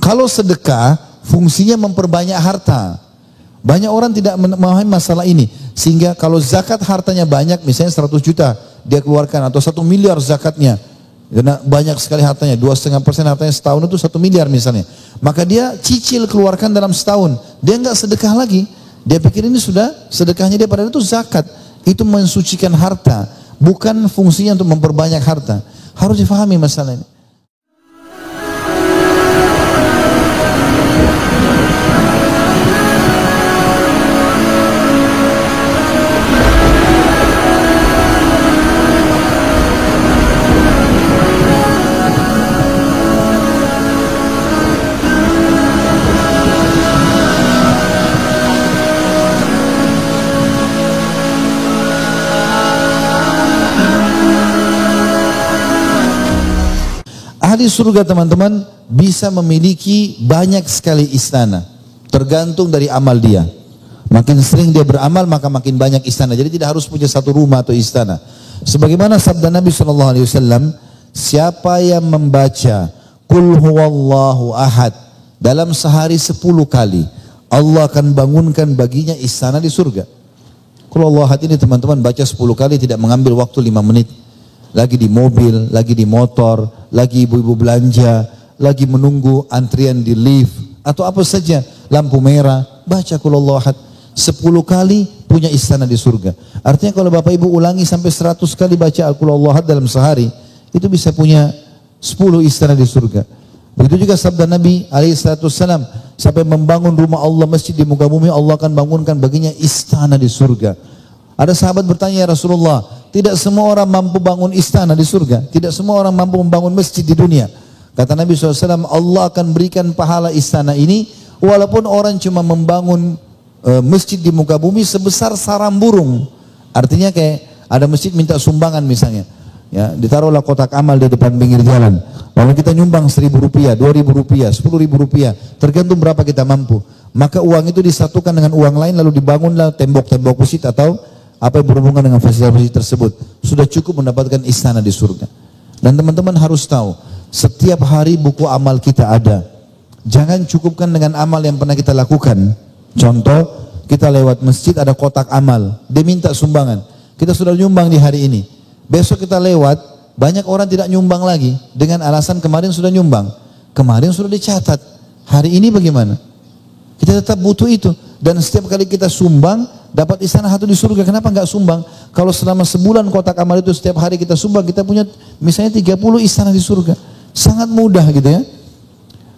Kalau sedekah fungsinya memperbanyak harta. Banyak orang tidak memahami masalah ini. Sehingga kalau zakat hartanya banyak, misalnya 100 juta dia keluarkan atau 1 miliar zakatnya. Karena banyak sekali hartanya, 2,5% hartanya setahun itu 1 miliar misalnya. Maka dia cicil keluarkan dalam setahun. Dia enggak sedekah lagi. Dia pikir ini sudah sedekahnya dia, padahal itu zakat. Itu mensucikan harta. Bukan fungsinya untuk memperbanyak harta. Harus difahami masalah ini. Ahli surga teman-teman bisa memiliki banyak sekali istana. Tergantung dari amal dia. Makin sering dia beramal maka makin banyak istana. Jadi tidak harus punya satu rumah atau istana. Sebagaimana sabda Nabi SAW, siapa yang membaca Qul huwallahu ahad dalam sehari 10 kali, Allah akan bangunkan baginya istana di surga. Qul huwallahu ahad ini teman-teman baca 10 kali tidak mengambil waktu 5 menit. Lagi di mobil, lagi di motor, lagi ibu-ibu belanja, lagi menunggu antrian di lift, atau apa saja, lampu merah, baca Qul huwallahu ahad 10 kali punya istana di surga. Artinya kalau Bapak Ibu ulangi sampai 100 kali baca Qul huwallahu ahad dalam sehari, itu bisa punya 10 istana di surga. Begitu juga sabda Nabi SAW, sampai membangun rumah Allah, masjid di muka bumi, Allah akan bangunkan baginya istana di surga. Ada sahabat bertanya, ya Rasulullah, tidak semua orang mampu bangun istana di surga. Tidak semua orang mampu membangun masjid di dunia. Kata Nabi SAW, Allah akan berikan pahala istana ini, walaupun orang cuma membangun masjid di muka bumi sebesar sarang burung. Artinya kayak ada masjid minta sumbangan misalnya. Ya, ditaruhlah kotak amal di depan pinggir jalan. Lalu kita nyumbang 1.000 rupiah, 2.000 rupiah, 10.000 rupiah. Tergantung berapa kita mampu. Maka uang itu disatukan dengan uang lain lalu dibangunlah tembok-tembok masjid atau apa yang berhubungan dengan fasilitas tersebut. Sudah cukup mendapatkan istana di surga. Dan teman-teman harus tahu, setiap hari buku amal kita ada. Jangan cukupkan dengan amal yang pernah kita lakukan. Contoh, kita lewat masjid ada kotak amal, dia minta sumbangan. Kita sudah nyumbang di hari ini. Besok kita lewat, banyak orang tidak nyumbang lagi dengan alasan kemarin sudah nyumbang. Kemarin sudah dicatat. Hari ini bagaimana? Kita tetap butuh itu. Dan setiap kali kita sumbang, dapat istana satu di surga. Kenapa enggak sumbang? Kalau selama sebulan kotak amal itu setiap hari kita sumbang, kita punya misalnya 30 istana di surga. Sangat mudah gitu ya.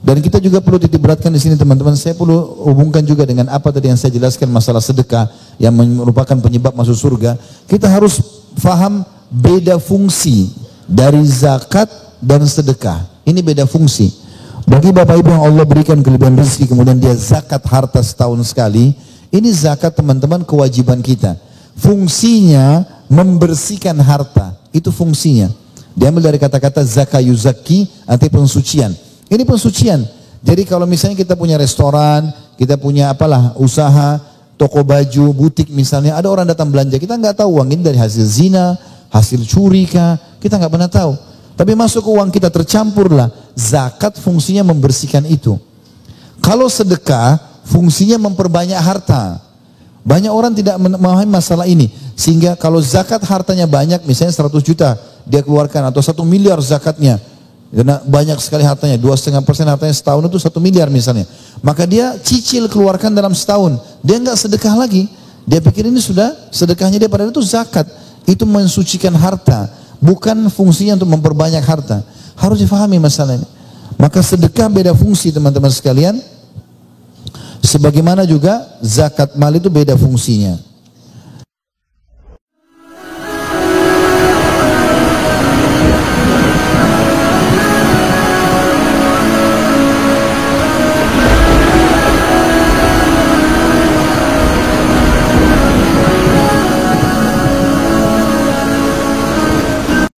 Dan kita juga perlu titik beratkan di sini teman-teman. Saya perlu hubungkan juga dengan apa tadi yang saya jelaskan masalah sedekah yang merupakan penyebab masuk surga. Kita harus faham beda fungsi dari zakat dan sedekah. Ini beda fungsi. Bagi Bapak Ibu yang Allah berikan kelebihan rezeki kemudian dia zakat harta setahun sekali, ini zakat teman-teman kewajiban kita. Fungsinya membersihkan harta, itu fungsinya. Diambil dari kata-kata zaka yuzaki, arti pensucian. Ini pensucian. Jadi kalau misalnya kita punya restoran, kita punya apalah usaha, toko baju, butik misalnya, ada orang datang belanja, kita nggak tahu uang ini dari hasil zina, hasil curi kah, kita nggak pernah tahu. Tapi masuk ke uang kita tercampurlah. Zakat fungsinya membersihkan itu. Kalau sedekah fungsinya memperbanyak harta. Banyak orang tidak memahami masalah ini. Sehingga kalau zakat hartanya banyak, misalnya 100 juta dia keluarkan atau 1 miliar zakatnya. Karena banyak sekali hartanya, 2,5% hartanya setahun itu 1 miliar misalnya. Maka dia cicil keluarkan dalam setahun. Dia enggak sedekah lagi. Dia pikir ini sudah sedekahnya dia, padahal itu zakat. Itu mensucikan harta. Bukan fungsinya untuk memperbanyak harta. Harus difahami masalah ini. Maka sedekah beda fungsi teman-teman sekalian. Sebagaimana juga zakat mal itu beda fungsinya.